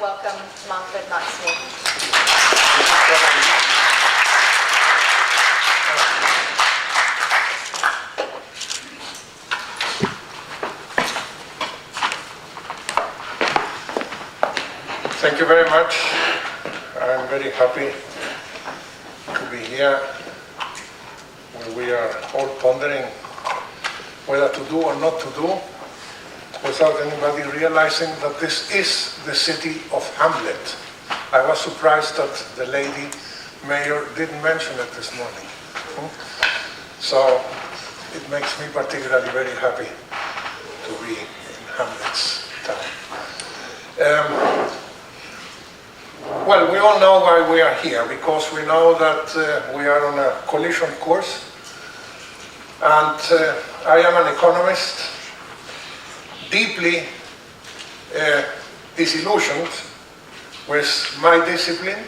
welcome Manfred Max Neef. Thank you very much. I'm very happy to be here where we are all pondering whether to do or not to do without anybody realizing that this is the city of Hamlet. I was surprised that the lady mayor didn't mention it this morning. So it makes me particularly very happy to be in Hamlet's town. Well, we all know why we are here, because we know that we are on a collision course. And I am an economist, deeply disillusioned with my discipline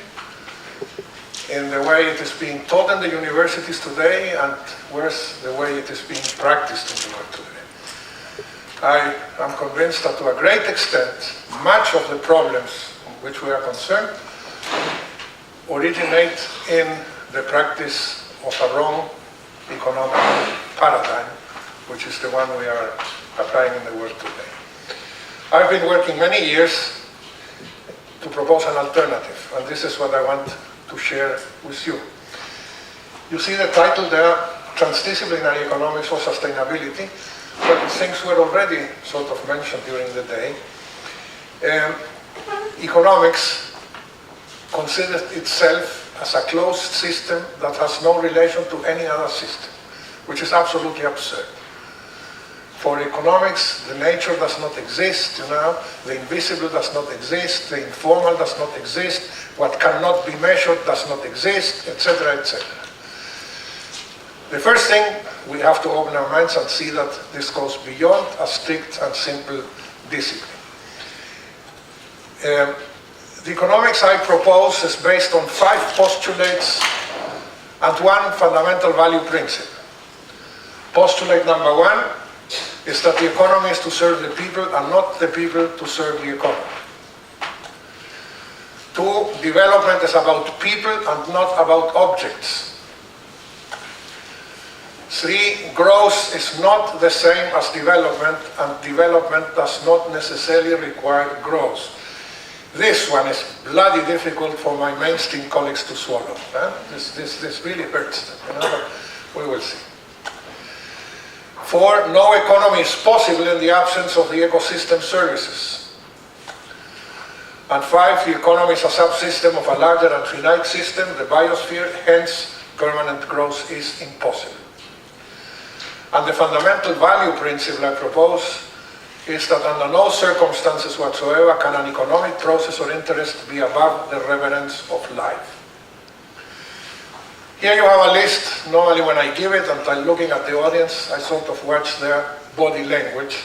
in the way it is being taught in the universities today and with the way it is being practiced in the world today. I am convinced that to a great extent, much of the problems which we are concerned originate in the practice of a wrong economic paradigm, which is the one we are applying in the world today. I've been working many years to propose an alternative, and this is what I want to share with you. You see the title there, Transdisciplinary Economics for Sustainability. Well, things were already sort of mentioned during the day. Economics considers itself as a closed system that has no relation to any other system, which is absolutely absurd. For economics, the nature does not exist, the invisible does not exist, the informal does not exist, what cannot be measured does not exist, etc., etc. The first thing, we have to open our minds and see that this goes beyond a strict and simple discipline. The economics I propose is based on 5 postulates and 1 fundamental value principle. Postulate number 1 is that the economy is to serve the people and not the people to serve the economy. 2, development is about people and not about objects. 3, growth is not the same as development, and development does not necessarily require growth. This one is bloody difficult for my mainstream colleagues to swallow. This really hurts them, but we will see. 4, no economy is possible in the absence of the ecosystem services. And 5, the economy is a subsystem of a larger and finite system, the biosphere, hence permanent growth is impossible. And the fundamental value principle I propose is that under no circumstances whatsoever can an economic process or interest be above the reverence of life. Here you have a list. Normally when I give it and I'm looking at the audience, I sort of watch their body language,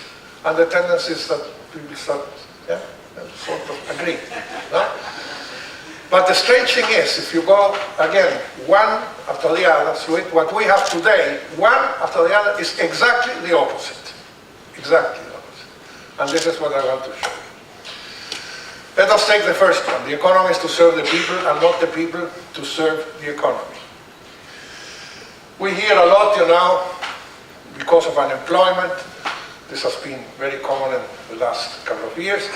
and the tendency is that people start, sort of agree. No? But the strange thing is, if you go again, one after the other through it, what we have today, one after the other, is exactly the opposite. Exactly the opposite. And this is what I want to show you. Let us take the first one. The economy is to serve the people and not the people to serve the economy. We hear a lot, because of unemployment. This has been very common in the last couple of years.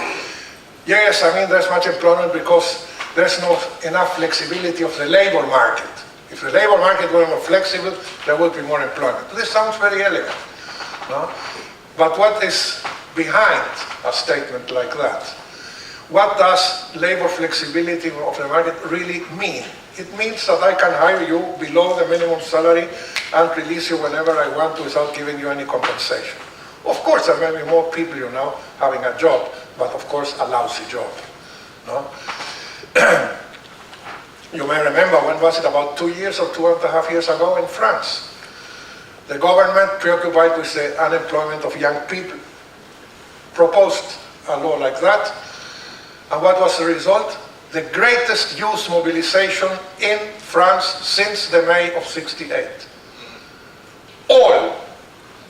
Yes, there's much employment because there's not enough flexibility of the labor market. If the labor market were more flexible, there would be more employment. This sounds very elegant, no? But what is behind a statement like that? What does labor flexibility of the market really mean? It means that I can hire you below the minimum salary and release you whenever I want without giving you any compensation. Of course, there may be more people, having a job, but of course a lousy job. No? You may remember, when was it, about 2 years or 2.5 years ago in France? The government, preoccupied with the unemployment of young people, proposed a law like that. And what was the result? The greatest youth mobilization in France since the May of '68. All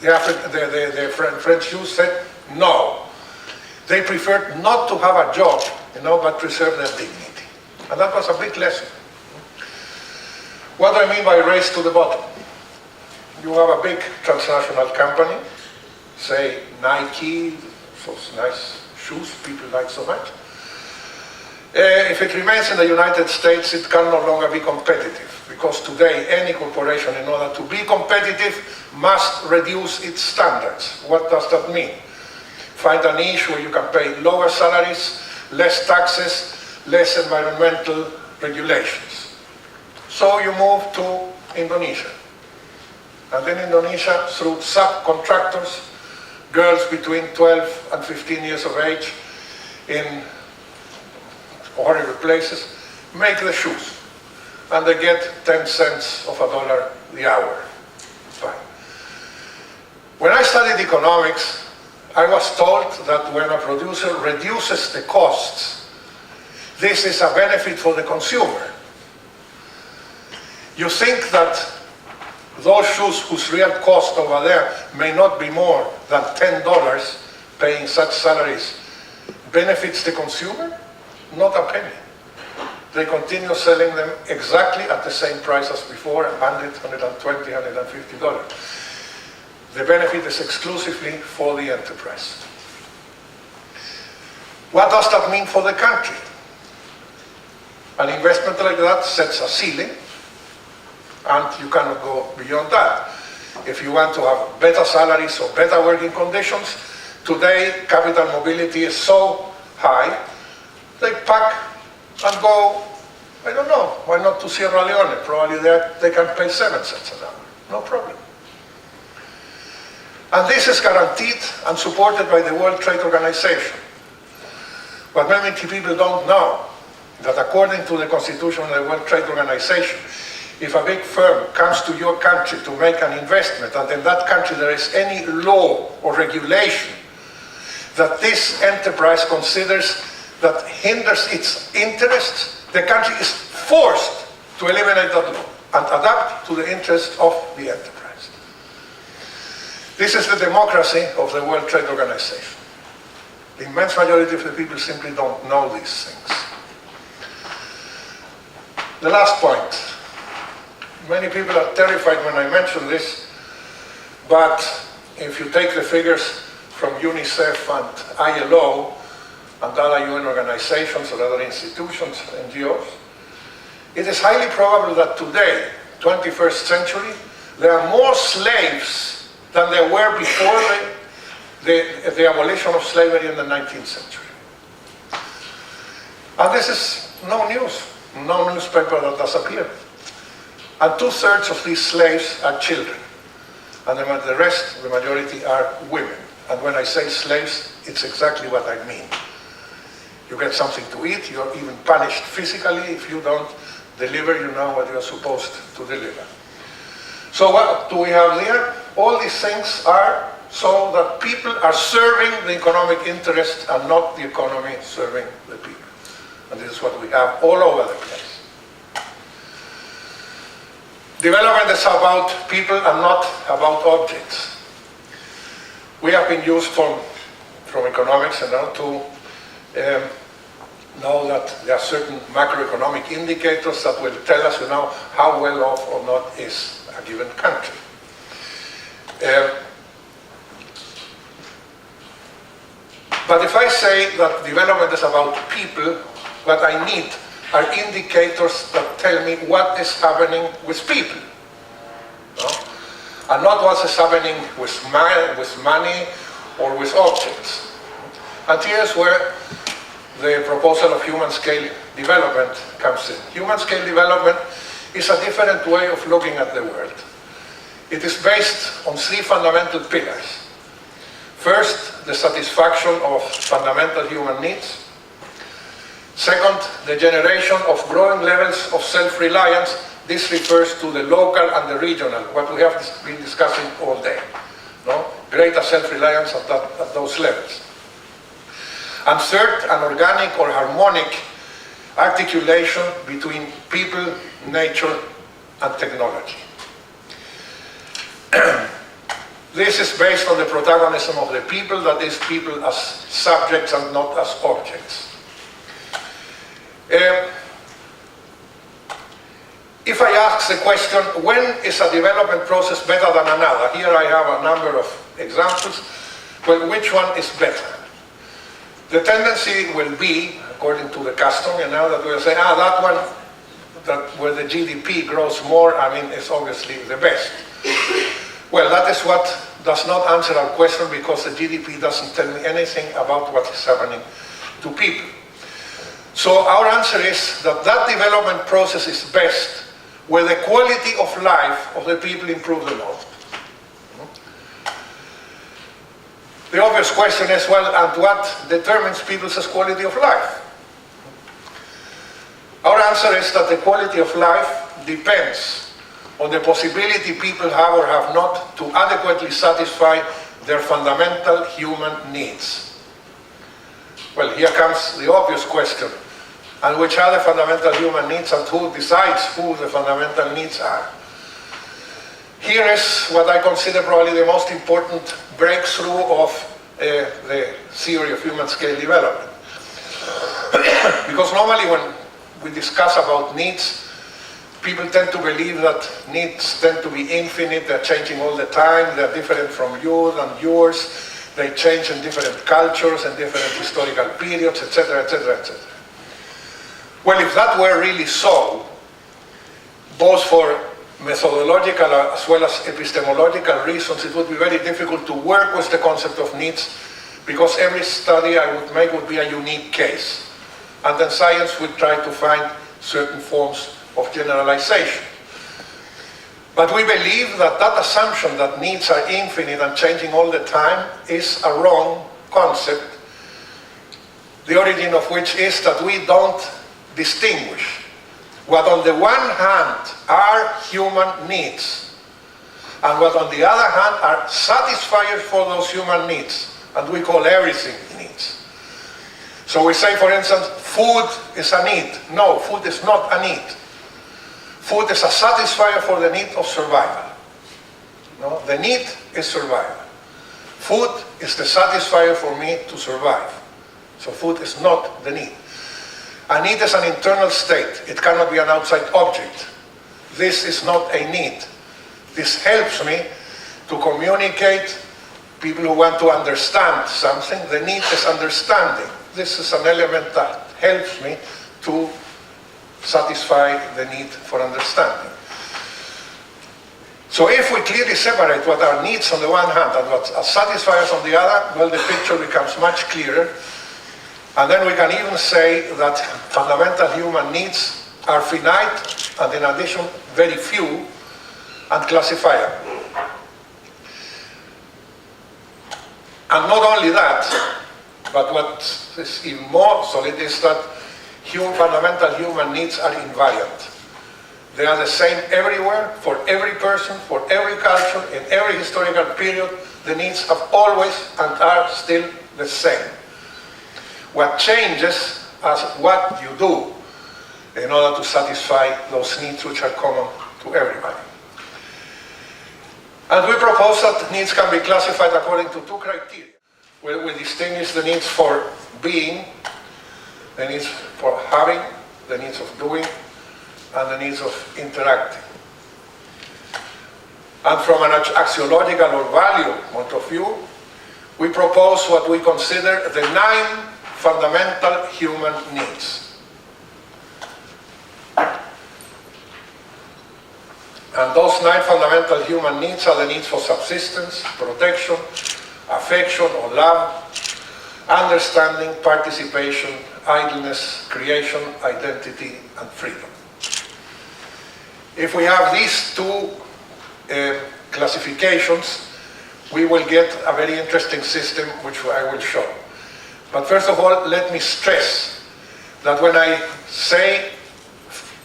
the French youth said no. They preferred not to have a job but preserve their dignity. And that was a big lesson. What do I mean by race to the bottom? You have a big transnational company, say Nike, those nice shoes people like so much. If it remains in the United States, it can no longer be competitive, because today any corporation, in order to be competitive, must reduce its standards. What does that mean? Find a niche where you can pay lower salaries, less taxes, less environmental regulations. So you move to Indonesia. And in Indonesia, through subcontractors, girls between 12 and 15 years of age in horrible places, make the shoes. And they get 10 cents of a dollar the hour. Fine. When I studied economics, I was told that when a producer reduces the costs, this is a benefit for the consumer. You think that those shoes whose real cost over there may not be more than $10 paying such salaries benefits the consumer? Not a penny. They continue selling them exactly at the same price as before, $100, $120, $150. The benefit is exclusively for the enterprise. What does that mean for the country? An investment like that sets a ceiling, and you cannot go beyond that. If you want to have better salaries or better working conditions, today capital mobility is so high, they pack and go, I don't know, why not to Sierra Leone? Probably they can pay 7 cents an hour, no problem. And this is guaranteed and supported by the World Trade Organization. But many people don't know that according to the Constitution of the World Trade Organization, if a big firm comes to your country to make an investment, and in that country there is any law or regulation that this enterprise considers that hinders its interests, the country is forced to eliminate that law and adapt to the interests of the enterprise. This is the democracy of the World Trade Organization. The immense majority of the people simply don't know these things. The last point. Many people are terrified when I mention this, but if you take the figures from UNICEF and ILO and other UN organizations or other institutions, NGOs, it is highly probable that today, 21st century, there are more slaves than there were before the abolition of slavery in the 19th century. And this is no news, no newspaper that has appeared. And 2/3 of these slaves are children. And the rest, the majority, are women. And when I say slaves, it's exactly what I mean. You get something to eat, you're even punished physically if you don't deliver, what you're supposed to deliver. So what do we have there? All these things are so that people are serving the economic interest and not the economy serving the people. And this is what we have all over the place. Development is about people and not about objects. We have been used from economics to know that there are certain macroeconomic indicators that will tell us, how well off or not is a given country. But if I say that development is about people, what I need are indicators that tell me what is happening with people, and not what is happening with money or with objects. And here's where the proposal of human scale development comes in. Human scale development is a different way of looking at the world. It is based on 3 fundamental pillars. First, the satisfaction of fundamental human needs. Second, the generation of growing levels of self-reliance. This refers to the local and the regional, what we have been discussing all day. Greater self-reliance at those levels. And third, an organic or harmonic articulation between people, nature, and technology. This is based on the protagonism of the people, that is, people as subjects and not as objects. If I ask the question, when is a development process better than another? Here I have a number of examples. Well, which one is better? The tendency will be, according to the custom, and now that we'll say, that one, where the GDP grows more, is obviously the best. Well, that is what does not answer our question, because the GDP doesn't tell me anything about what is happening to people. So our answer is that that development process is best where the quality of life of the people improves the most. The obvious question is, well, and what determines people's quality of life? Our answer is that the quality of life depends on the possibility people have or have not to adequately satisfy their fundamental human needs. Well, here comes the obvious question. And which are the fundamental human needs, and who decides who the fundamental needs are? Here is what I consider probably the most important breakthrough of the theory of human scale development. Because normally when we discuss about needs, people tend to believe that needs tend to be infinite, they're changing all the time, they're different from you and yours, they change in different cultures and different historical periods, etc., etc., etc. Well, if that were really so, both for methodological as well as epistemological reasons, it would be very difficult to work with the concept of needs, because every study I would make would be a unique case. And then science would try to find certain forms of generalization. But we believe that that assumption that needs are infinite and changing all the time is a wrong concept, the origin of which is that we don't distinguish what on the one hand are human needs and what on the other hand are satisfiers for those human needs, and we call everything needs. So we say, for instance, food is a need. No, food is not a need. Food is a satisfier for the need of survival. No, the need is survival. Food is the satisfier for me to survive. So food is not the need. A need is an internal state. It cannot be an outside object. This is not a need. This helps me to communicate. People who want to understand something, the need is understanding. This is an element that helps me to satisfy the need for understanding. So if we clearly separate what are needs on the one hand and what are satisfiers on the other, well, the picture becomes much clearer. And then we can even say that fundamental human needs are finite and in addition very few and classifiable. And not only that, but what is even more solid is that fundamental human needs are invariant. They are the same everywhere, for every person, for every culture, in every historical period. The needs have always and are still the same. What changes is what you do in order to satisfy those needs which are common to everybody. And we propose that needs can be classified according to two criteria. We distinguish the needs for being, the needs for having, the needs of doing, and the needs of interacting. And from an axiological or value point of view, we propose what we consider the 9 fundamental human needs. And those 9 fundamental human needs are the needs for subsistence, protection, affection or love, understanding, participation, idleness, creation, identity, and freedom. If we have these 2 classifications, we will get a very interesting system which I will show. But first of all, let me stress that when I say,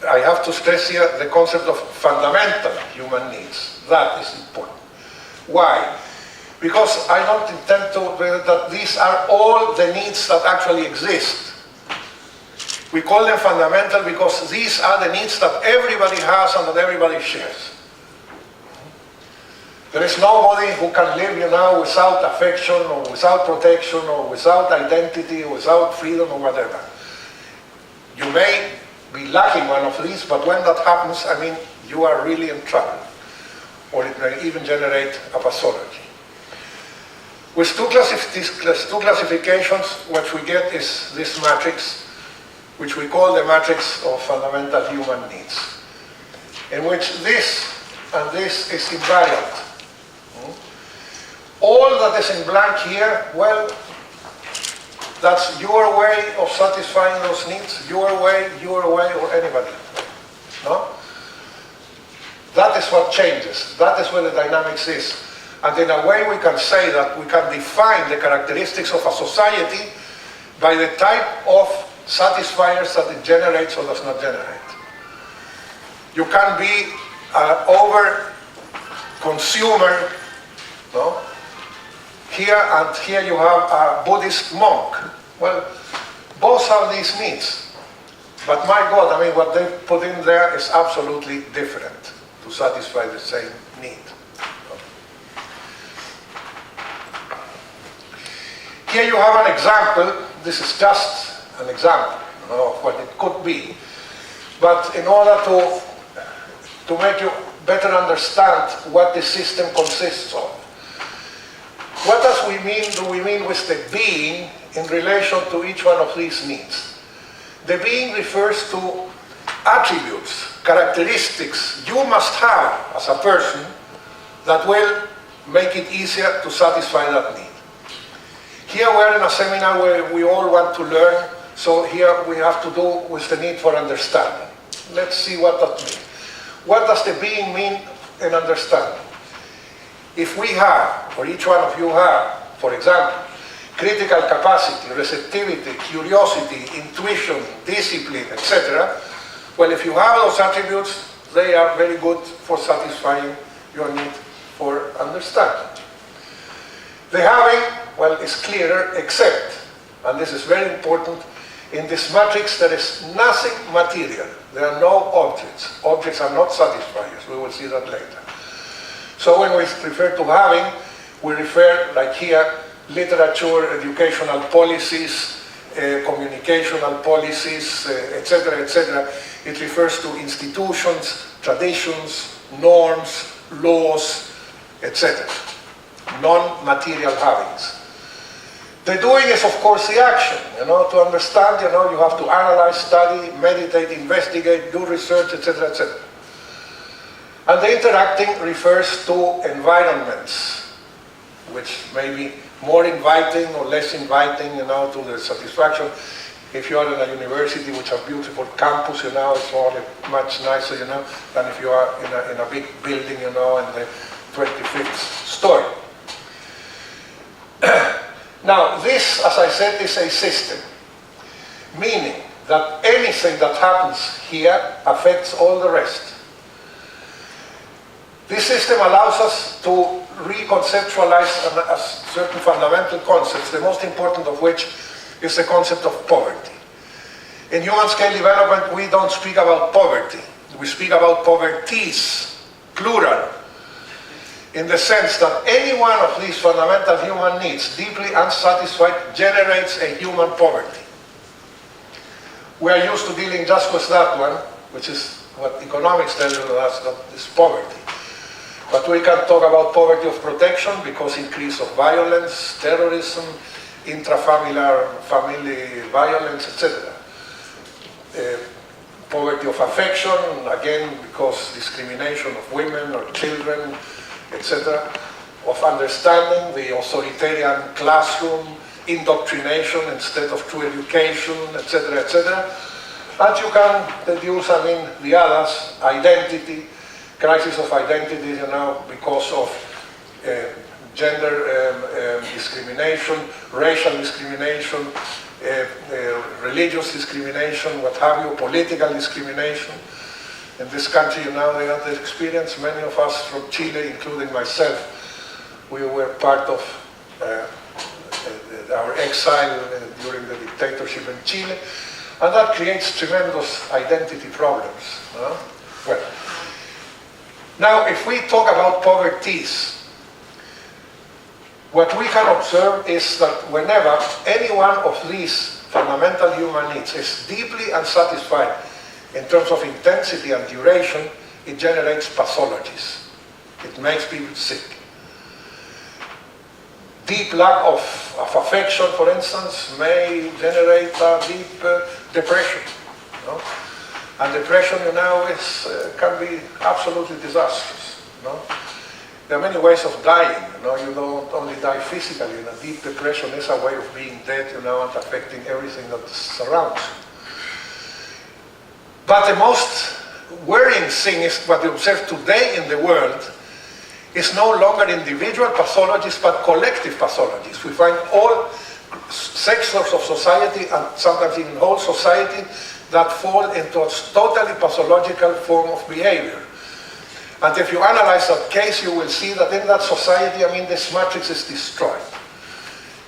I have to stress here the concept of fundamental human needs. That is important. Why? Because I don't intend that these are all the needs that actually exist. We call them fundamental because these are the needs that everybody has and that everybody shares. There is nobody who can live, without affection or without protection or without identity or without freedom or whatever. You may be lacking one of these, but when that happens, I mean, you are really in trouble. Or it may even generate a pathology. With these two classifications, what we get is this matrix, which we call the matrix of fundamental human needs, in which this and this is invariant. All that is in blank here, well, that's your way of satisfying those needs, your way, or anybody. No? That is what changes. That is where the dynamics is. And in a way we can say that we can define the characteristics of a society by the type of satisfiers that it generates or does not generate. You can be an over-consumer, no? Here and here you have a Buddhist monk. Well, both have these needs. But my God, I mean, what they put in there is absolutely different to satisfy the same need. Here you have an example. This is just an example, you know, of what it could be. But in order to make you better understand what the system consists of, what do we mean with the being in relation to each one of these needs? The being refers to attributes, characteristics you must have as a person that will make it easier to satisfy that need. Here we're in a seminar where we all want to learn, so here we have to do with the need for understanding. Let's see what that means. What does the being mean in understanding? If we have, or each one of you have, for example, critical capacity, receptivity, curiosity, intuition, discipline, etc., well, if you have those attributes, they are very good for satisfying your need for understanding. The having, well, is clearer, except, and this is very important, in this matrix there is nothing material. There are no objects. Objects are not satisfiers. We will see that later. So when we refer to having, we refer, like here, literature, educational policies, communicational policies, etc., etc. It refers to institutions, traditions, norms, laws, etc. Non-material havings. The doing is, of course, the action. To understand, you have to analyze, study, meditate, investigate, do research, etc., etc. And the interacting refers to environments, which may be more inviting or less inviting, to the satisfaction. If you are in a university which has beautiful campus, it's all much nicer, than if you are in a big building, in the 25th story. Now, this, as I said, is a system, meaning that anything that happens here affects all the rest. This system allows us to reconceptualize certain fundamental concepts, the most important of which is the concept of poverty. In human scale development, we don't speak about poverty. We speak about poverties, plural, in the sense that any one of these fundamental human needs, deeply unsatisfied, generates a human poverty. We are used to dealing just with that one, which is what economics tells us, that is poverty. But we can talk about poverty of protection because increase of violence, terrorism, family violence, etc. Poverty of affection, again, because discrimination of women or children, etc. Of understanding, the authoritarian classroom, indoctrination instead of true education, etc., etc. And you can deduce, the others, identity, crisis of identity, because of gender discrimination, racial discrimination, religious discrimination, what have you, political discrimination. In this country, they have the experience, many of us from Chile, including myself, we were part of our exile during the dictatorship in Chile, and that creates tremendous identity problems. Well, now, if we talk about poverties, what we can observe is that whenever any one of these fundamental human needs is deeply unsatisfied in terms of intensity and duration, it generates pathologies. It makes people sick. Deep lack of affection, for instance, may generate a deep depression. You know? And depression, can be absolutely disastrous. You know? There are many ways of dying. You don't only die physically. Deep depression is a way of being dead, and affecting everything that surrounds you. But the most worrying thing is what we observe today in the world is no longer individual pathologies, but collective pathologies. We find all sectors of society, and sometimes even whole society, that fall into a totally pathological form of behavior. And if you analyze that case, you will see that in that society, this matrix is destroyed.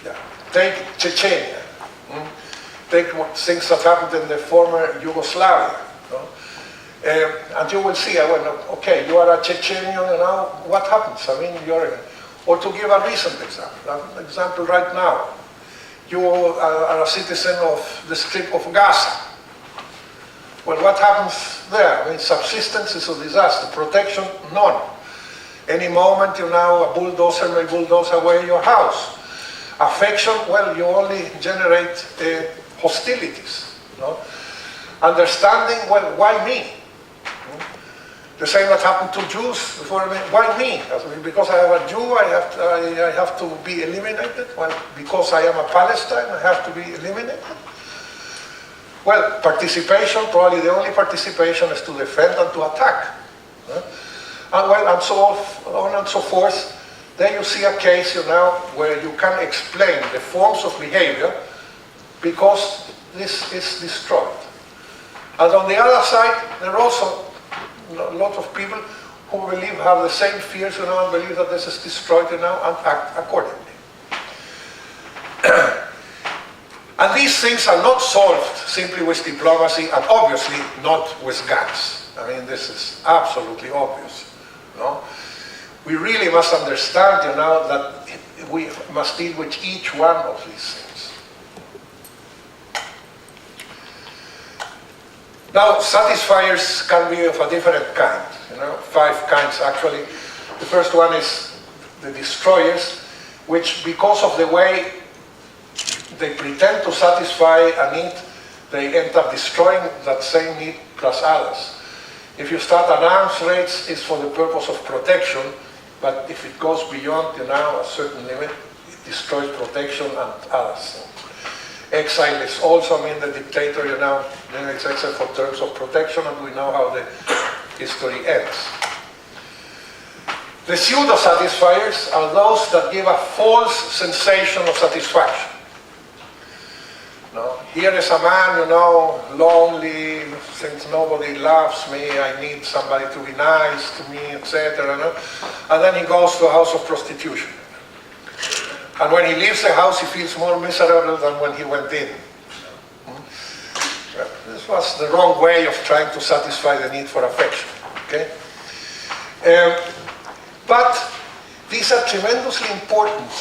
Yeah. Take Chechnya. Take things that happened in the former Yugoslavia. And you will see, okay, you are a Chechenian, what happens? Or to give a recent example, an example right now, you are a citizen of the Strip of Gaza. Well, what happens there? Subsistence is a disaster. Protection, none. Any moment, a bulldozer may bulldoze away your house. Affection, well, you only generate hostilities. Understanding, well, why me? The same that happened to Jews before. Why me? Because I am a Jew, I have to be eliminated. Well, because I am a Palestine, I have to be eliminated. Well, participation, probably the only participation is to defend and to attack. And so on and so forth. Then you see a case, where you can explain the forms of behavior because this is destroyed. And on the other side, there are also a lot of people who have the same fears, and believe that this is destroyed, and act accordingly. And these things are not solved simply with diplomacy, and obviously not with guns. This is absolutely obvious. We really must understand, that we must deal with each one of these things. Now, satisfiers can be of a different kind. 5 kinds actually. The first one is the destroyers, which, because of the way they pretend to satisfy a need, they end up destroying that same need plus others. If you start an arms race, it's for the purpose of protection, but if it goes beyond, a certain limit, it destroys protection and others. Exile is also, the dictator, it's exile for terms of protection, and we know how the history ends. The pseudo-satisfiers are those that give a false sensation of satisfaction. Here is a man, lonely, since nobody loves me, I need somebody to be nice to me, etc. And then he goes to a house of prostitution. And when he leaves the house, he feels more miserable than when he went in. This was the wrong way of trying to satisfy the need for affection. Okay? But these are tremendously important.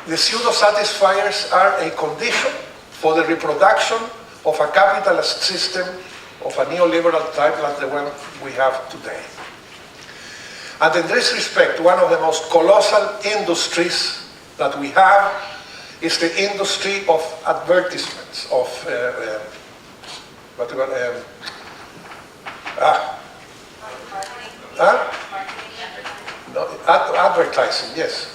The pseudo-satisfiers are a condition for the reproduction of a capitalist system of a neoliberal type like the one we have today. And in this respect, one of the most colossal industries that we have is the industry of advertisements, of advertising, yes.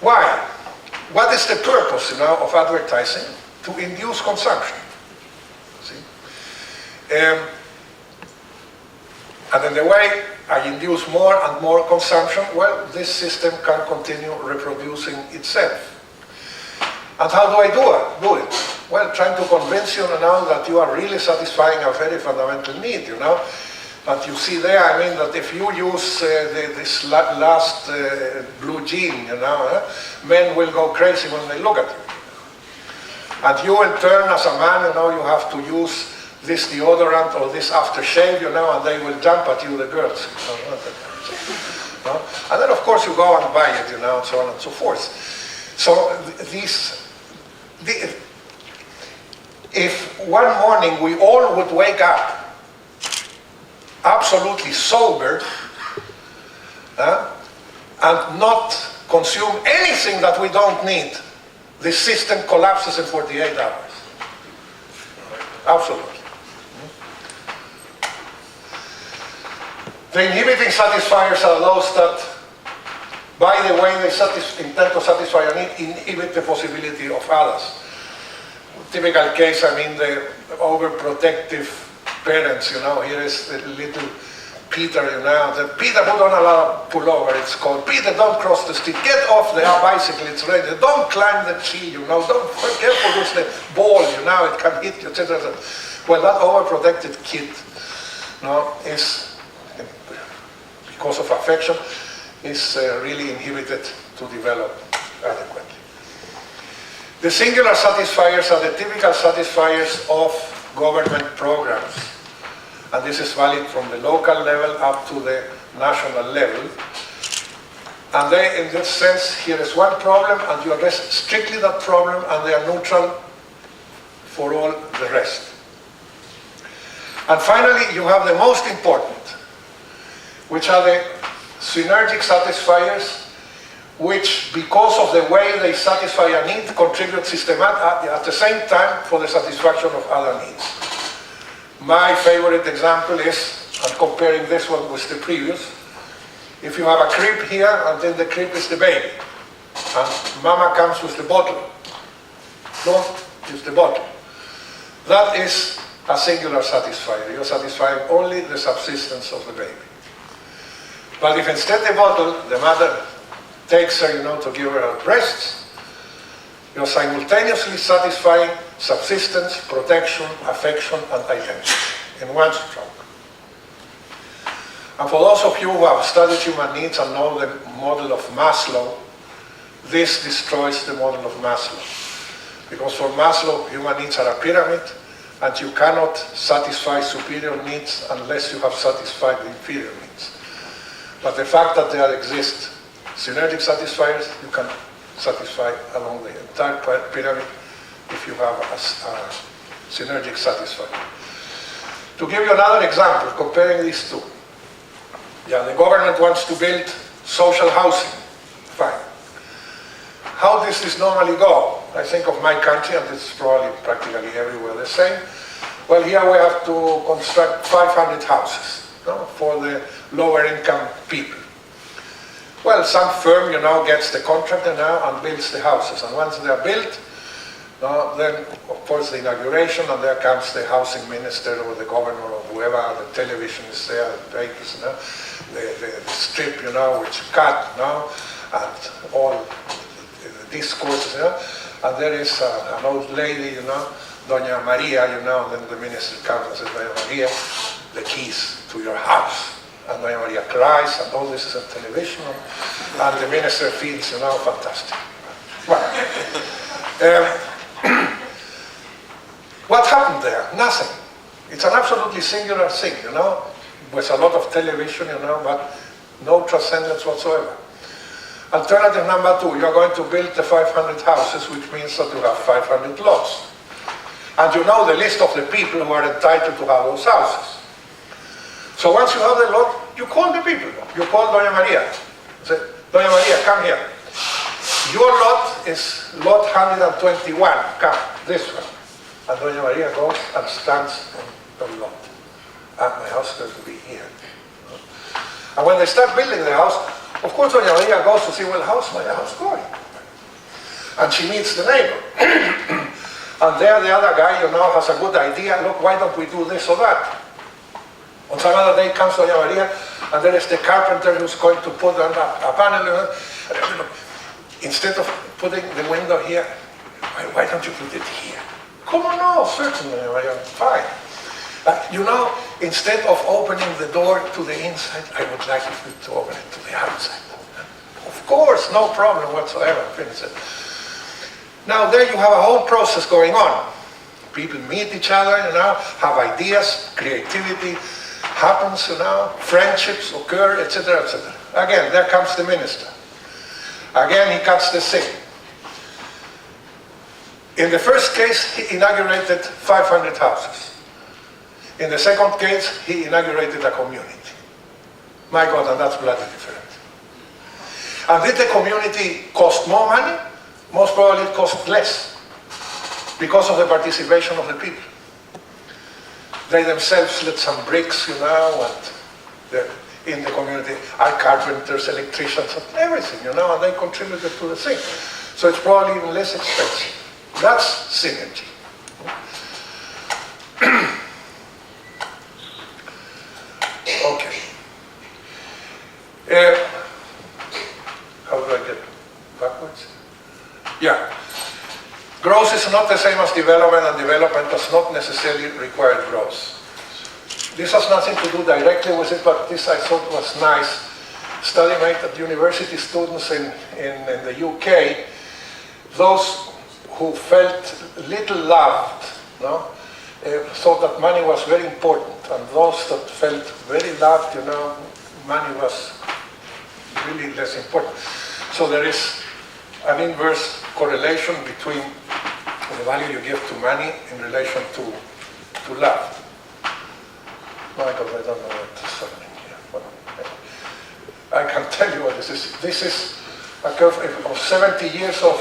Why? What is the purpose, of advertising? To induce consumption. See? And in the way I induce more and more consumption, well, this system can continue reproducing itself. And how do I do it? Well, trying to convince you now that you are really satisfying a very fundamental need, And you see there, that if you use this last blue jean, men will go crazy when they look at you. And you in turn, as a man, you have to use this deodorant or this aftershave, and they will jump at you, the girls. And then, of course, you go and buy it, and so on and so forth. So if one morning we all would wake up absolutely sober and not consume anything that we don't need, the system collapses in 48 hours. Absolutely. The inhibiting satisfiers are those that, by the way they intend to satisfy a need, inhibit the possibility of others. Typical case, I mean, the overprotective parents, here is the little Peter, Peter put on a lot of pullover, it's called. Peter, don't cross the street, get off the bicycle, it's ready. Don't climb the tree, don't be careful with the ball, it can hit you, etc. Well, that overprotected kid, is, because of affection, is really inhibited to develop adequately. The singular satisfiers are the typical satisfiers of government programs. And this is valid from the local level up to the national level. And they, in this sense, here is one problem, and you address strictly that problem, and they are neutral for all the rest. And finally, you have the most important, which are the synergic satisfiers, which, because of the way they satisfy a need, contribute systematically at the same time for the satisfaction of other needs. My favorite example is, I'm comparing this one with the previous, if you have a crib here, and then the crib is the baby, and mama comes with the bottle. Don't use the bottle. That is a singular satisfier. You're satisfying only the subsistence of the baby. But if instead the bottle, the mother takes her, to give her breasts, you're simultaneously satisfying subsistence, protection, affection, and identity in one stroke. And for those of you who have studied human needs and know the model of Maslow, this destroys the model of Maslow. Because for Maslow, human needs are a pyramid, and you cannot satisfy superior needs unless you have satisfied the inferior needs. But the fact that there exist synergic satisfiers, you can satisfy along the entire pyramid if you have a synergic satisfier. To give you another example, comparing these two. The government wants to build social housing. Fine. How does this normally go? I think of my country, and it's probably practically everywhere the same. Well, here we have to construct 500 houses for the lower income people. Well, some firm, gets the contractor and builds the houses. And once they are built, then, of course, the inauguration, and there comes the housing minister or the governor or whoever, the television is there, the papers, the strip, which cut, and all the discourses, and there is an old lady, Doña Maria, and then the minister comes and says, Doña Maria, the keys to your house. And Doña Maria cries, and all this is on television, and the minister feels, fantastic. Well, what happened there? Nothing. It's an absolutely singular thing, with a lot of television, but no transcendence whatsoever. Alternative number two, you're going to build the 500 houses, which means that you have 500 lots. And you know the list of the people who are entitled to have those houses. So once you have the lot, you call the people. You call Doña Maria. Say, Doña Maria, come here. Your lot is lot 121. Come, this one. And Doña Maria goes and stands on the lot. And my house is going to be here. And when they start building the house, of course Doña Maria goes to see, well, how's my house going? And she meets the neighbor. And there the other guy, has a good idea. Look, why don't we do this or that? On some other day comes Doña Maria, and there is the carpenter who's going to put on a panel. Instead of putting the window here, why don't you put it here? Come on, no, certainly, Maria, fine. Instead of opening the door to the inside, I would like you to open it to the outside. Of course, no problem whatsoever. Finish it. Now there you have a whole process going on. People meet each other, have ideas, creativity happens, friendships occur, etc., etc. Again, there comes the minister. Again, he cuts the thing. In the first case, he inaugurated 500 houses. In the second case, he inaugurated a community. My God, and that's bloody different. And did the community cost more money? Most probably it cost less because of the participation of the people. They themselves lit some bricks, and in the community are carpenters, electricians, everything, and they contributed to the thing. So it's probably even less expensive. That's synergy. Okay. How do I get backwards? Yeah. Growth is not the same as development, and development does not necessarily require growth. This has nothing to do directly with it, but this I thought was nice. Study made at university students in the UK, those who felt little loved, thought that money was very important, and those that felt very loved, money was really less important. So there is an inverse correlation between the value you give to money in relation to love. Michael, I don't know what's happening here. Well, I can tell you what this is. This is a curve of 70 years of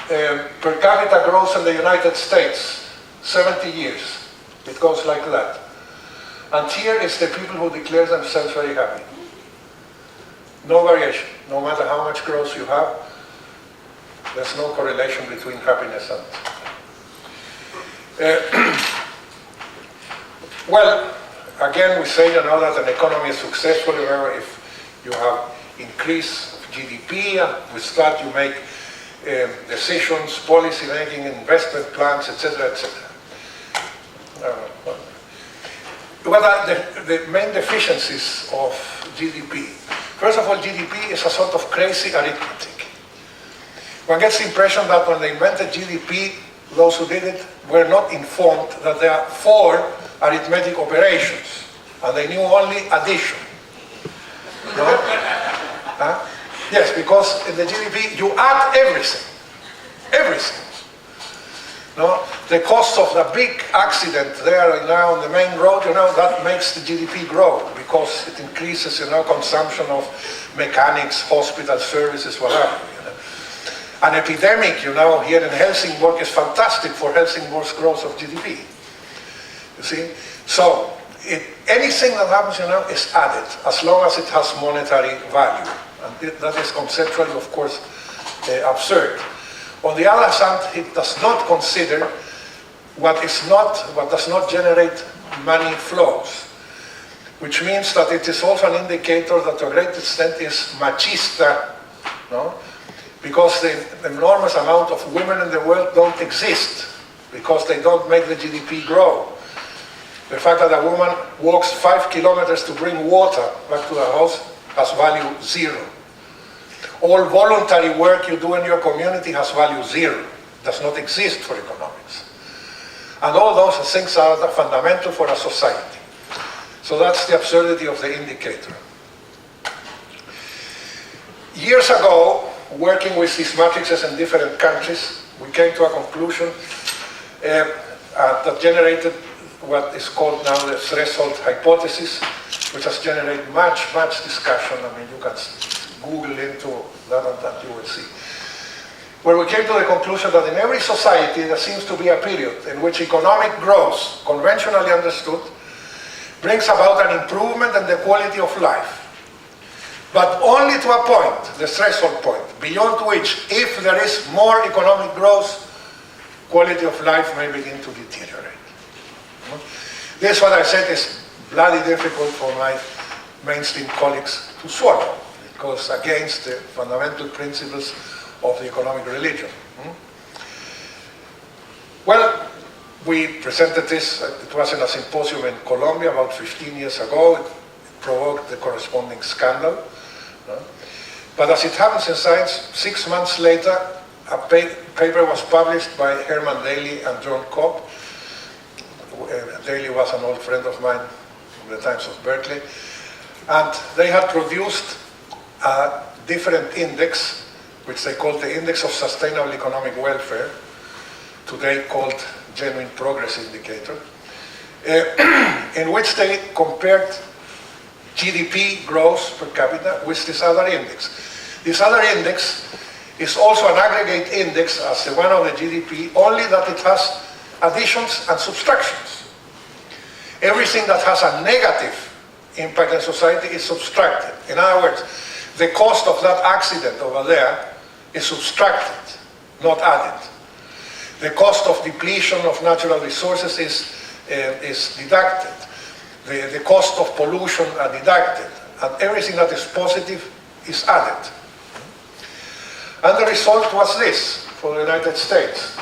per capita growth in the United States. 70 years. It goes like that. And here is the people who declare themselves very happy. No variation. No matter how much growth you have, there's no correlation between happiness and... well, again, we say that an economy is successful if you have increase of GDP, and with that you make decisions, policy making, investment plans, etc., etc. What are the main deficiencies of GDP? First of all, GDP is a sort of crazy arithmetic. One gets the impression that when they invented GDP, those who did it were not informed that there are 4 arithmetic operations, and they knew only addition. No? Huh? Yes, because in the GDP you add everything. Everything. No? The cost of the big accident there now on the main road, that makes the GDP grow because it increases, consumption of mechanics, hospital services, whatever. An epidemic, here in Helsingborg is fantastic for Helsingborg's growth of GDP. You see? So, anything that happens, is added, as long as it has monetary value. And that is conceptually, of course, absurd. On the other hand, it does not consider what does not generate money flows, which means that it is also an indicator that to a great extent is machista, no? Because the enormous amount of women in the world don't exist, because they don't make the GDP grow. The fact that a woman walks 5 kilometers to bring water back to the house has value 0. All voluntary work you do in your community has value 0. Does not exist for economics. And all those things are fundamental for a society. So that's the absurdity of the indicator. Years ago, working with these matrices in different countries, we came to a conclusion that generated what is called now the threshold hypothesis, which has generated much discussion. I mean, you can Google into that and you will see. Where we came to the conclusion that in every society there seems to be a period in which economic growth, conventionally understood, brings about an improvement in the quality of life. But only to a point, the threshold point, beyond which, if there is more economic growth, quality of life may begin to deteriorate. This, what I said, is bloody difficult for my mainstream colleagues to swallow. It goes against the fundamental principles of the economic religion. Well, we presented this, it was in a symposium in Colombia about 15 years ago. It provoked the corresponding scandal. But as it happens in science, 6 months later, a paper was published by Herman Daly and John Cobb. Daly was an old friend of mine from the times of Berkeley. And they had produced a different index, which they called the Index of Sustainable Economic Welfare, today called genuine progress indicator, in which they compared GDP growth per capita with this other index. This other index is also an aggregate index as the one of the GDP, only that it has additions and subtractions. Everything that has a negative impact in society is subtracted. In other words, the cost of that accident over there is subtracted, not added. The cost of depletion of natural resources is deducted. The cost of pollution are deducted. And everything that is positive is added. And the result was this for the United States.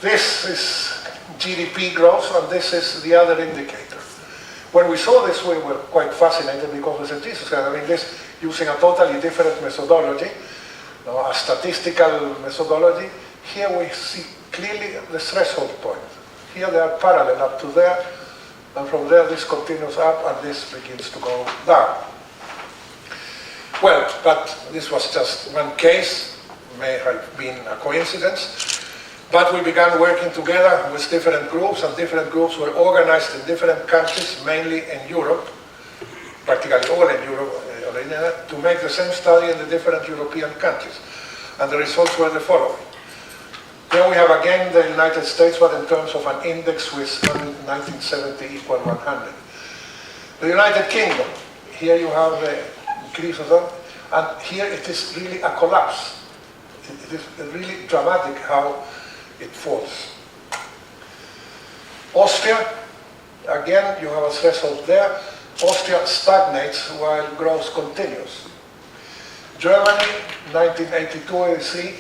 This is GDP growth, and this is the other indicator. When we saw this, we were quite fascinated because we said, Jesus, I mean, this using a totally different methodology, a statistical methodology. Here we see clearly the threshold point. Here they are parallel up to there, and from there this continues up, and this begins to go down. Well, but this was just one case, may have been a coincidence. But we began working together with different groups, and different groups were organized in different countries, mainly in Europe, practically all in Europe, to make the same study in the different European countries. And the results were the following. Here we have again the United States, but in terms of an index with 1970 equal 100. The United Kingdom, here you have the increase of that, and here it is really a collapse. It is really dramatic how it falls. Austria, again, you have a threshold there. Austria stagnates while growth continues. Germany, 1982, you see,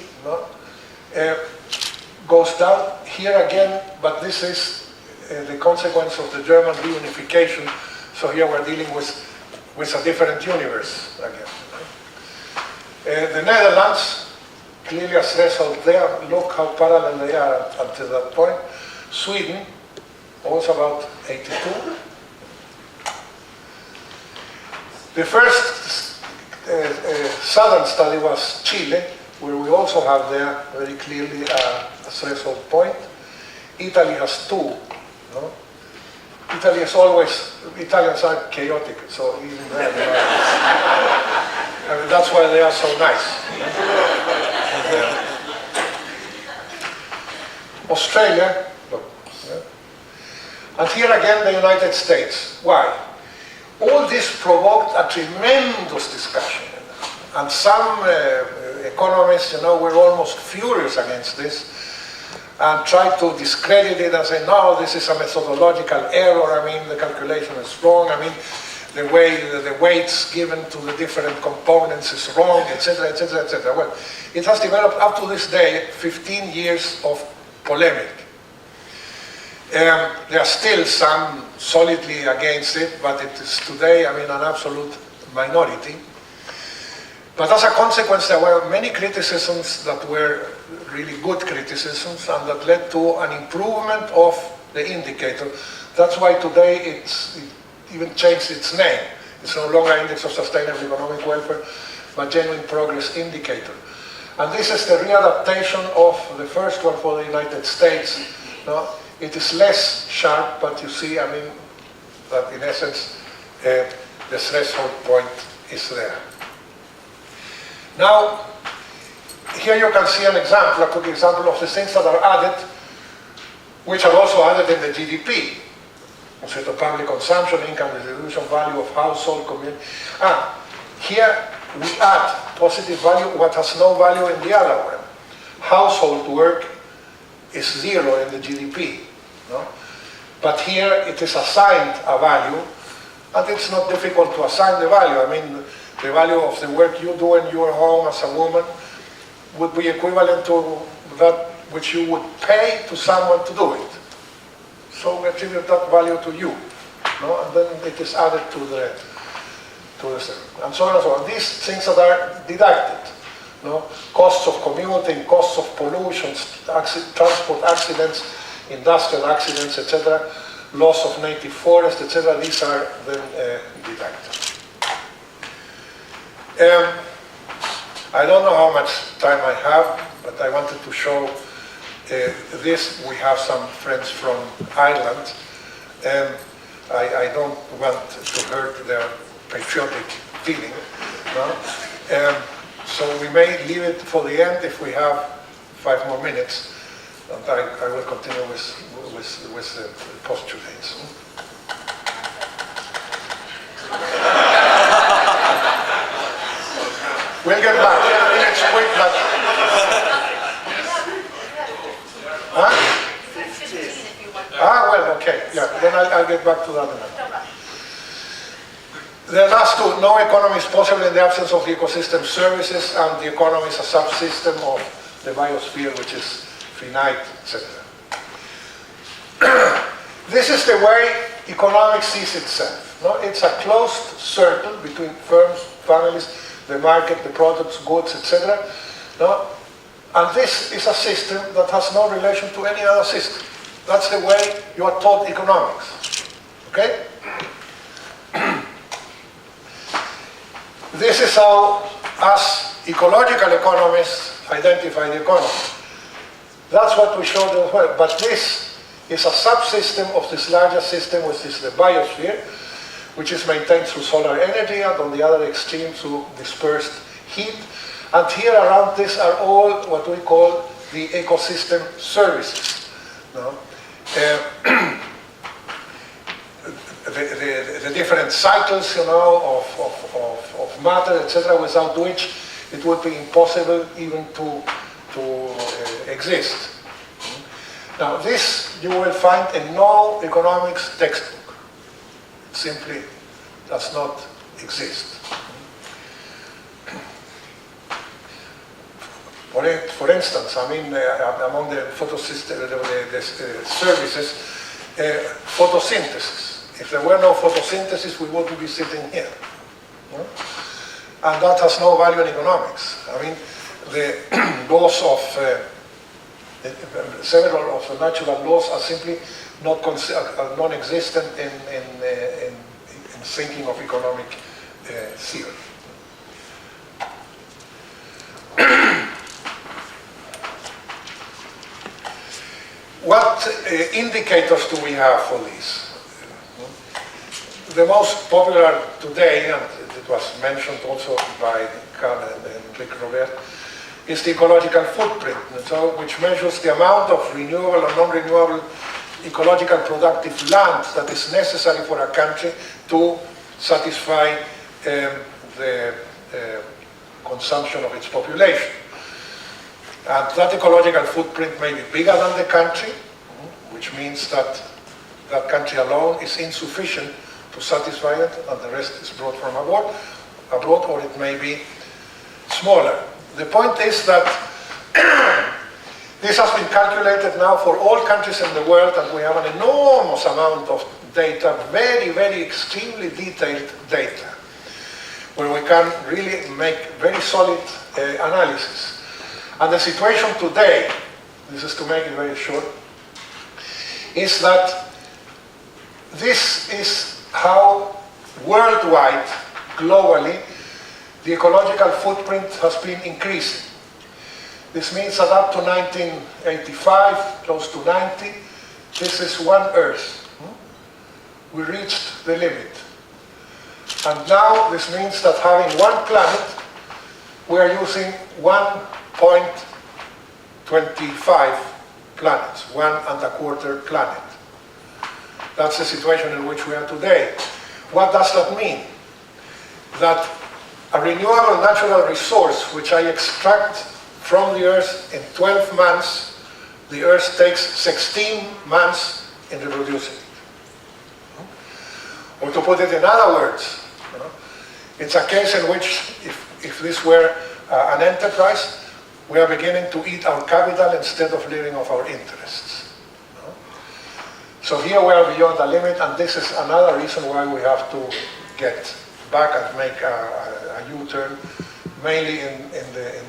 goes down. Here again, but this is the consequence of the German reunification. So here we're dealing with a different universe again. The Netherlands, clearly a threshold there. Look how parallel they are until that point. Sweden, also about 82. The first southern study was Chile, where we also have there very clearly a threshold point. Italy has two. No? Italy is always, Italians are chaotic, so even there they are. I mean, that's why they are so nice. Australia, look, and here again the United States. Why? All this provoked a tremendous discussion, and some economists, were almost furious against this and tried to discredit it and say, no, this is a methodological error. I mean, the calculation is wrong. I mean, the way the weights given to the different components is wrong, etc., etc., etc. Well, it has developed up to this day 15 years of polemic. There are still some solidly against it, but it is today, an absolute minority. But as a consequence, there were many criticisms that were really good criticisms and that led to an improvement of the indicator. That's why today it even changed its name. It's no longer Index of Sustainable Economic Welfare, but Genuine Progress Indicator. And this is the readaptation of the first one for the United States. No? It is less sharp, but you see, that in essence, the threshold point is there. Now, here you can see an example, a quick example of the things that are added, which are also added in the GDP. So the public consumption, income distribution, value of household, community. Here we add positive value, what has no value in the other one. Household work is zero in the GDP. No? But here it is assigned a value, and it's not difficult to assign the value. The value of the work you do in your home as a woman would be equivalent to that which you would pay to someone to do it. So we attribute that value to you, no? And then it is added to the and so on and so on. These things that are deducted, no? Costs of commuting, costs of pollution, transport accidents, industrial accidents, etc., loss of native forest, etc. These are then deducted. I don't know how much time I have, but I wanted to show this, we have some friends from Ireland, and I don't want to hurt their patriotic feeling. No? So we may leave it for the end if we have 5 more minutes, and I will continue with the postulates. We'll get back. It's quick, but... Huh? 15 if you want. Well, okay. Yeah, then I'll get back to that in a minute. The last two, no economy is possible in the absence of the ecosystem services, and the economy is a subsystem of the biosphere, which is finite, etc. This is the way economics sees itself. No? It's a closed circle between firms, families, the market, the products, goods, etc. No? And this is a system that has no relation to any other system. That's the way you are taught economics. Okay? This is how us ecological economists identify the economy. That's what we showed as well. But this is a subsystem of this larger system, which is the biosphere, which is maintained through solar energy, and on the other extreme through dispersed heat. And here around this are all what we call the ecosystem services. No? The different cycles, you know, of matter, etc., without which it would be impossible even to exist. Now, this you will find in no economics textbook. It simply does not exist. For instance, I mean, among the photosystem, the services, photosynthesis. If there were no photosynthesis, we wouldn't be sitting here. No? And that has no value in economics. I mean, the laws of several of the natural laws are simply not non-existent in thinking of economic theory. What indicators do we have for this? The most popular today, and it was mentioned also by Carl and Rick Robert, is the ecological footprint, so, which measures the amount of renewable and non-renewable ecological productive land that is necessary for a country to satisfy the consumption of its population. And that ecological footprint may be bigger than the country, which means that that country alone is insufficient to satisfy it, and the rest is brought from abroad, or it may be smaller. The point is that this has been calculated now for all countries in the world, and we have an enormous amount of data, very, very extremely detailed data, where we can really make very solid analysis. And the situation today, this is to make it very short, is that this is how worldwide, globally, the ecological footprint has been increasing. This means that up to 1985, close to 90, this is one Earth. We reached the limit. And now this means that having one planet, we are using 1.25 planets, 1.25 planet. That's the situation in which we are today. What does that mean? That a renewable natural resource which I extract from the Earth in 12 months, the Earth takes 16 months in reproducing it. Or to put it in other words, it's a case in which if this were an enterprise, we are beginning to eat our capital instead of living off our interests. So here we are beyond the limit, and this is another reason why we have to get back and make a U-turn, mainly in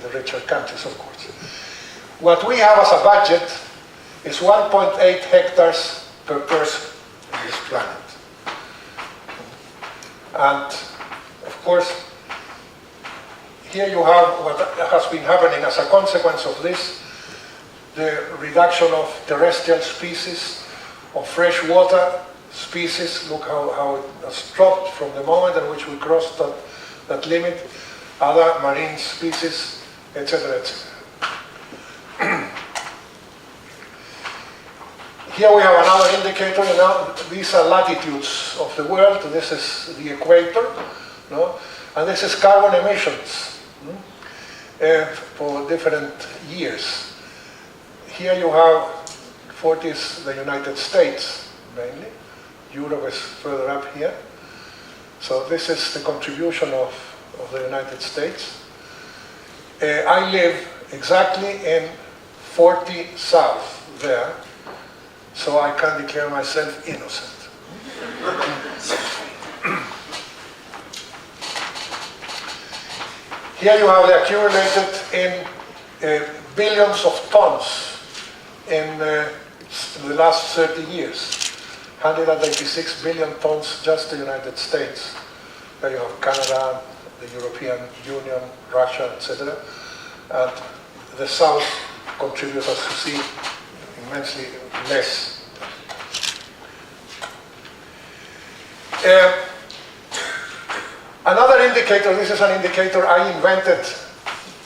the richer countries, of course. What we have as a budget is 1.8 hectares per person on this planet. And, of course, here you have what has been happening as a consequence of this. the reduction of terrestrial species, of freshwater species. Look how it has dropped from the moment in which we crossed that limit. Other marine species, etc., etc. Here we have another indicator. These are latitudes of the world. This is the equator, and this is carbon emissions for different years. Here you have 40 is the United States mainly. Europe is further up here. So this is the contribution of the United States. I live exactly in 40 south there, so I can declare myself innocent. Here you have the accumulated in billions of tons in the last 30 years. 186 billion tons just the United States. There you have Canada, the European Union, Russia, etc. And the South contributes, as you see, immensely less. Another indicator, this is an indicator I invented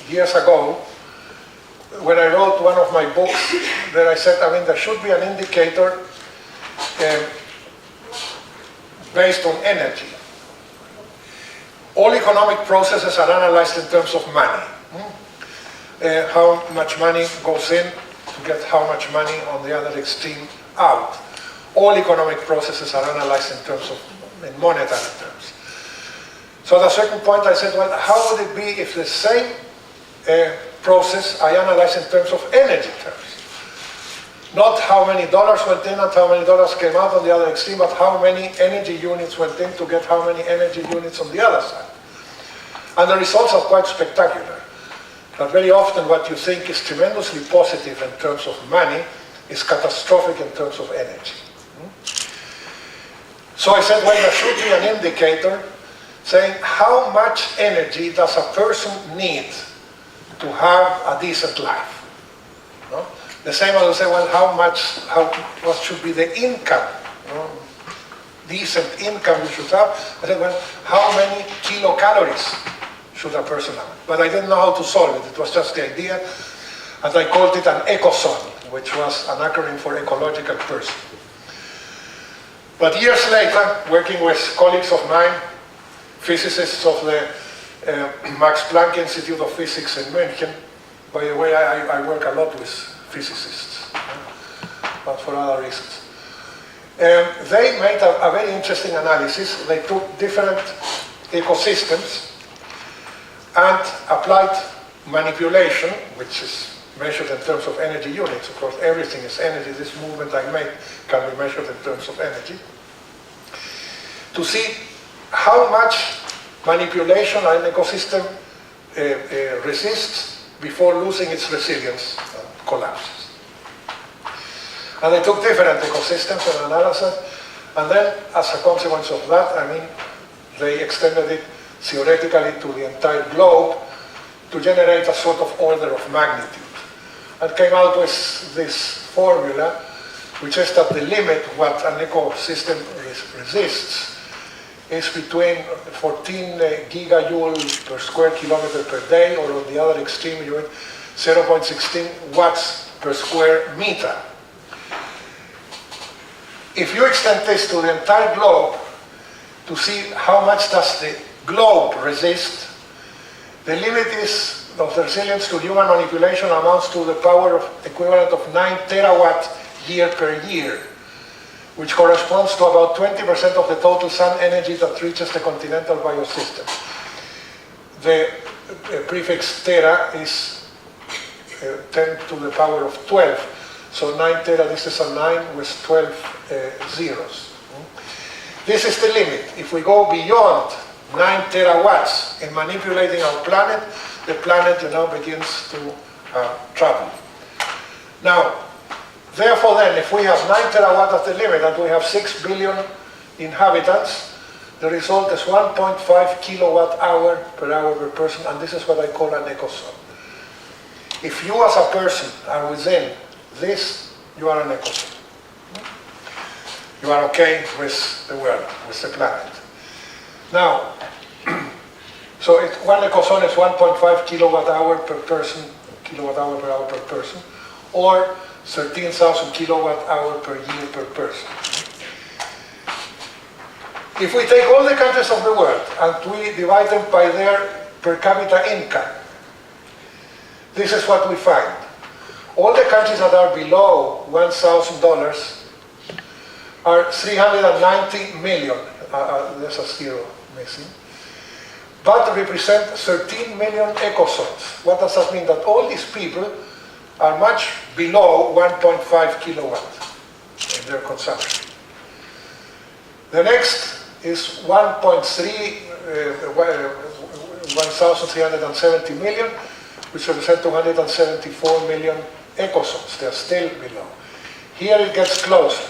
years ago when I wrote one of my books. There I said, there should be an indicator based on energy. All economic processes are analyzed in terms of money. How much money goes in to get how much money on the other extreme out. All economic processes are analyzed in terms of monetary terms. So at a certain point I said, well, how would it be if the same process I analyze in terms of energy terms? Not how many dollars went in and how many dollars came out on the other extreme, but how many energy units went in to get how many energy units on the other side. And the results are quite spectacular. But very often what you think is tremendously positive in terms of money is catastrophic in terms of energy. So I said, well, there should be an indicator saying how much energy does a person need to have a decent life. The same as I say, well, what should be the income, decent income you should have. I said, well, how many kilocalories should a person have? But I didn't know how to solve it. It was just the idea, and I called it an ECOSON, which was an acronym for ecological person. But years later, working with colleagues of mine, physicists of the Max Planck Institute of Physics in München. By the way, I work a lot with physicists, but for other reasons. They made a very interesting analysis. They took different ecosystems and applied manipulation, which is measured in terms of energy units. Of course, everything is energy. This movement I make can be measured in terms of energy. To see how much manipulation an ecosystem resists before losing its resilience and collapses. And they took different ecosystems and analysis, and then as a consequence of that, they extended it theoretically to the entire globe to generate a sort of order of magnitude. And came out with this formula, which is that the limit what an ecosystem resists is between 14 gigajoule per square kilometer per day, or on the other extreme, you have 0.16 watts per square meter. If you extend this to the entire globe to see how much does the globe resist, the limit of the resilience to human manipulation amounts to the power equivalent of 9 terawatt year per year, which corresponds to about 20% of the total sun energy that reaches the continental biosystem. The prefix tera is 10 to the power of 12. So 9 tera, this is a 9 with 12 zeros. This is the limit. If we go beyond 9 terawatts in manipulating our planet, the planet begins to travel. Now, therefore then, if we have 9 terawatt as the limit and we have 6 billion inhabitants, the result is 1.5 kilowatt hour per person, and this is what I call an ECOSON. If you as a person are within this, you are an ecozone. You are okay with the world, with the planet. Now, so one ecozone is 1.5 kilowatt hour per person, kilowatt hour per hour per person, or 13,000 kilowatt hour per year per person. If we take all the countries of the world and we divide them by their per capita income, this is what we find. All the countries that are below $1,000 are 390 million, there's a zero missing, but represent 13 million ecozones. What does that mean? That all these people are much below 1.5 kilowatt in their consumption. The next is 1,370 million, which represent 274 million ecozones. They are still below. Here it gets closer.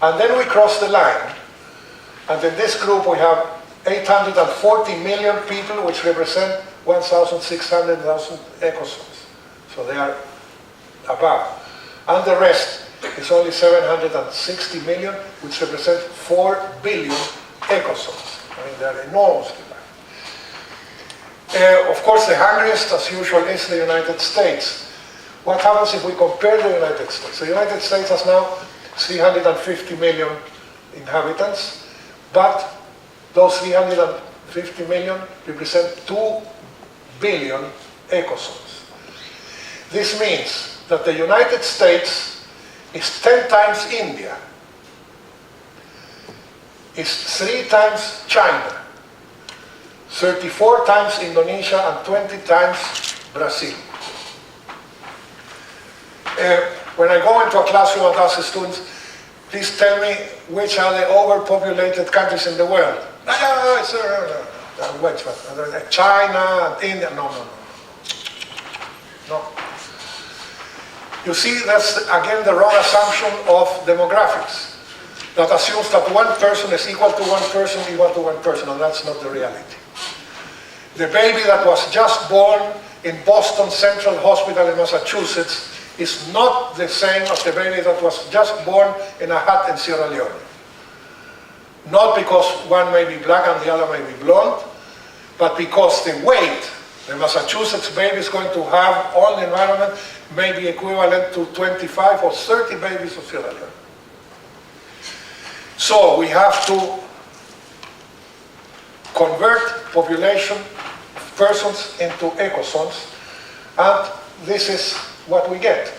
And then we cross the line. And in this group we have 840 million people, which represent 1,600,000 ecozones. So they are above. And the rest is only 760 million, which represent 4 billion ecozones. I mean, they are enormously large. Of course, the hungriest, as usual, is the United States. What happens if we compare the United States? The United States has now 350 million inhabitants, but those 350 million represent 2 billion ecozones. This means that the United States is 10 times India, is 3 times China, 34 times Indonesia, and 20 times Brazil. When I go into a classroom and ask the students, please tell me which are the overpopulated countries in the world. China, India, no. You see, that's again the wrong assumption of demographics. That assumes that one person is equal to one person, and that's not the reality. The baby that was just born in Boston Central Hospital in Massachusetts is not the same as the baby that was just born in a hut in Sierra Leone. Not because one may be black and the other may be blonde, but because the weight the Massachusetts baby is going to have on the environment may be equivalent to 25 or 30 babies of Sierra Leone. So we have to convert population persons into ecozones, and this is what we get.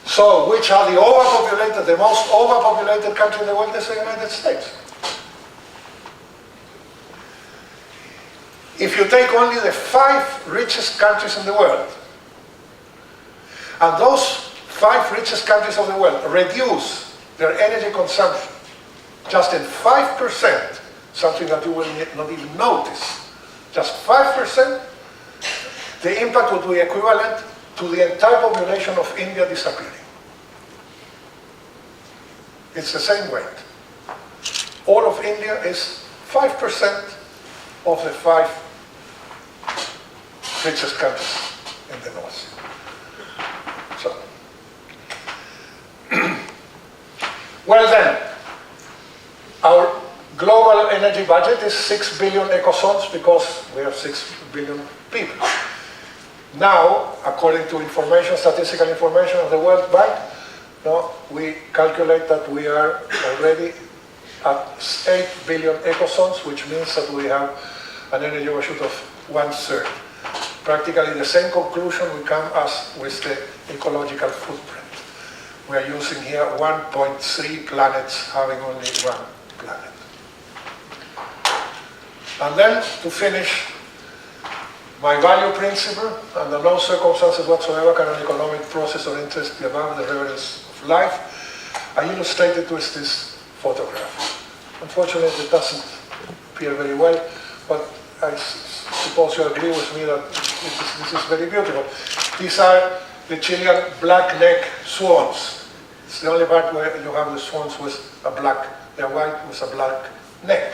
So which are the overpopulated, the most overpopulated country in the world? Is the United States. If you take only the 5 richest countries in the world, and those 5 richest countries of the world reduce their energy consumption just in 5%, something that you will not even notice, just 5%, the impact would be equivalent to the entire population of India disappearing. It's the same weight. All of India is 5% of the 5 richest countries in the north. So, well then, our global energy budget is 6 billion ecozones because we have 6 billion people. Now, according to statistical information of the World Bank, we calculate that we are already at 8 billion ecozones, which means that we have an energy overshoot of 1/3. Practically the same conclusion we come as with the ecological footprint. We are using here 1.3 planets having only one planet. And then, to finish, my value principle: under no circumstances whatsoever can an economic process or interest be above the reverence of life. I illustrated with this photograph. Unfortunately, it doesn't appear very well, but I suppose you agree with me that this is very beautiful. These are the Chilean black-neck swans. It's the only part where you have the swans with a black, they're white with a black neck.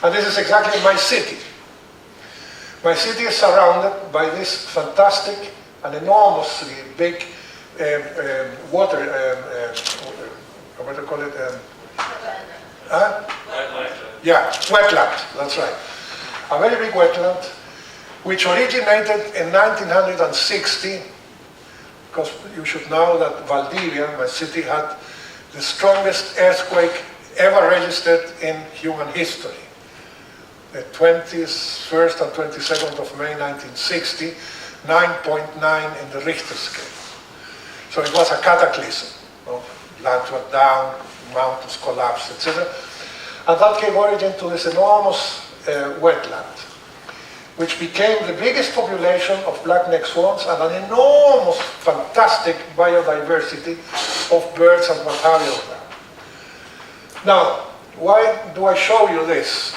And this is exactly my city. My city is surrounded by this fantastic and enormously big water, what do you call it? Huh? Yeah, wetland, that's right. A very big wetland, which originated in 1960, because you should know that Valdivia, my city, had the strongest earthquake ever registered in human history. The 21st and 22nd of May 1960, 9.9 in the Richter scale. So it was a cataclysm. Land went down, mountains collapsed, etc. And that gave origin to this enormous wetland, which became the biggest population of black-necked swans and an enormous, fantastic biodiversity of birds and what have you. Now, why do I show you this?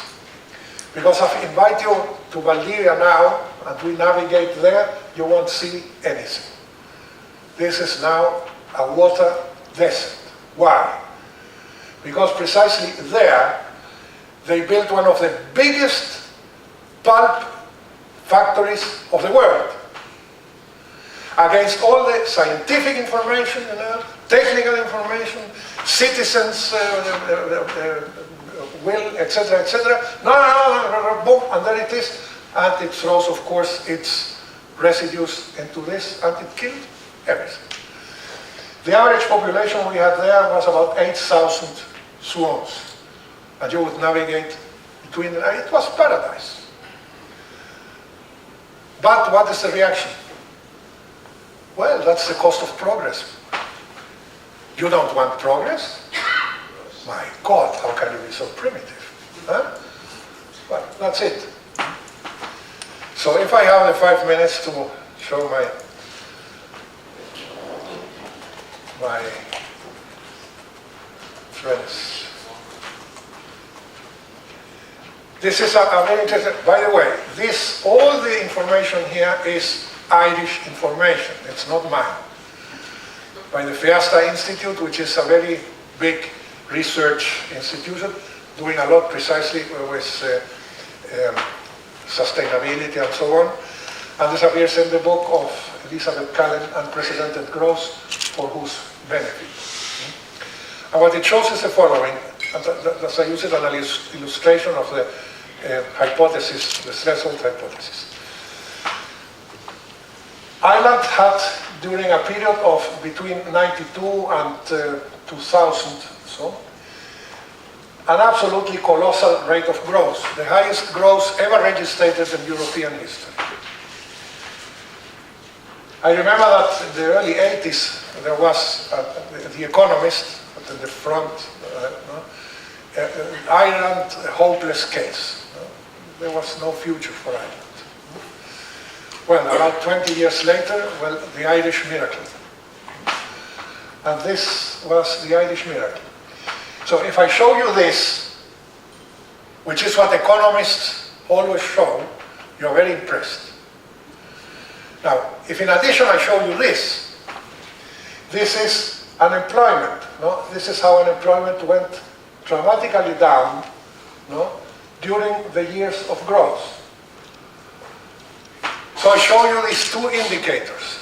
Because if I invite you to Valdivia now, and we navigate there, you won't see anything. This is now a water desert. Why? Because precisely there, they built one of the biggest pulp factories of the world. Against all the scientific information, technical information, citizens' will, etc., etc. No, boom, and there it is. And it throws, of course, its residues into this, and it killed everything. The average population we had there was about 8,000 swans. And you would navigate between them. It was paradise. But what is the reaction? Well, that's the cost of progress. You don't want progress? My God, how can you be so primitive? Huh? Well, that's it. So if I have the 5 minutes to show my friends. This is a very interesting, by the way, all the information here is Irish information, it's not mine. By the Fiesta Institute, which is a very big research institution, doing a lot precisely with sustainability and so on. And this appears in the book of Elizabeth Cullen, Unprecedented Growth, for whose benefit. And what it shows is the following, and as I use it as an illustration of the hypothesis, the threshold hypothesis. Ireland had, during a period of between 92 and 2000, so, an absolutely colossal rate of growth, the highest growth ever registered in European history. I remember that in the early 80s, there was The Economist at the front, Ireland, a hopeless case. There was no future for Ireland. Well, about 20 years later, well, the Irish miracle. And this was the Irish miracle. So if I show you this, which is what economists always show, you're very impressed. Now, if in addition I show you this is unemployment. No? This is how unemployment went dramatically down, no? During the years of growth. So I show you these two indicators.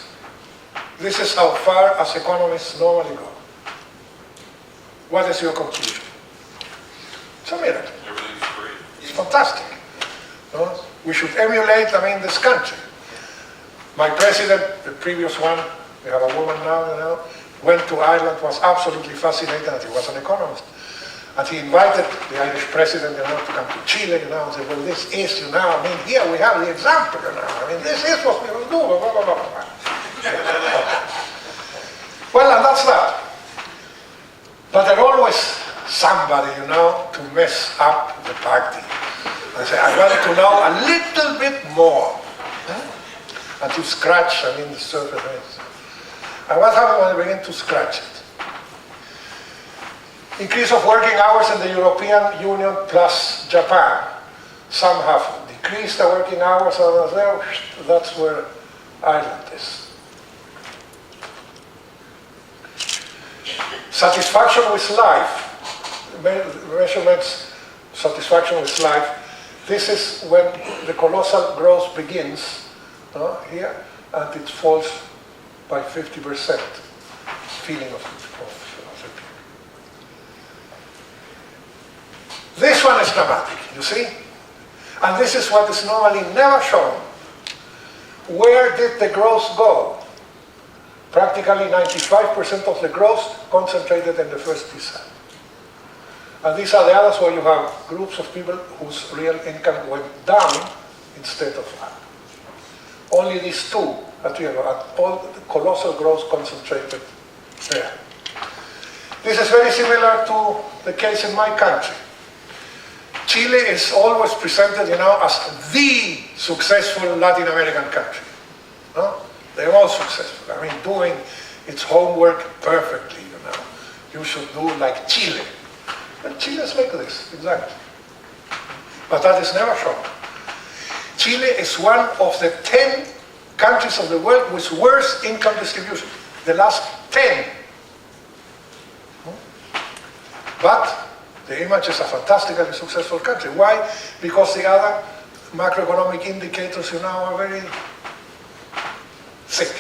This is how far as economists normally go. What is your conclusion? It's a miracle. Everything's free. It's fantastic. No? We should emulate, this country. My president, the previous one, we have a woman now, went to Ireland, was absolutely fascinated, and he was an economist. And he invited the Irish president, to come to Chile, and said, well, this is, here we have the example, this is what we will do, blah, blah, blah, blah. Well, and that's that. But there's always somebody, to mess up the party. And say, I want to know a little bit more. And to scratch, the surface. And what happens when I begin to scratch it? Increase of working hours in the European Union plus Japan. Some have decreased the working hours, others there. That's where Ireland is. Satisfaction with life. Measurements, satisfaction with life. This is when the colossal growth begins here, and it falls by 50%. feeling of the people. This one is dramatic, you see? And this is what is normally never shown. Where did the growth go? Practically 95% of the growth concentrated in the first decile. And these are the others where you have groups of people whose real income went down instead of up. Only these two are all the colossal growth concentrated there. This is very similar to the case in my country. Chile is always presented, as the successful Latin American country. No? They're all successful. I mean, doing its homework perfectly, You should do like Chile. And Chile is like this, exactly. But that is never shown. Chile is one of the 10 countries of the world with worst income distribution. The last 10. But the image is a fantastically successful country. Why? Because the other macroeconomic indicators, are very sick.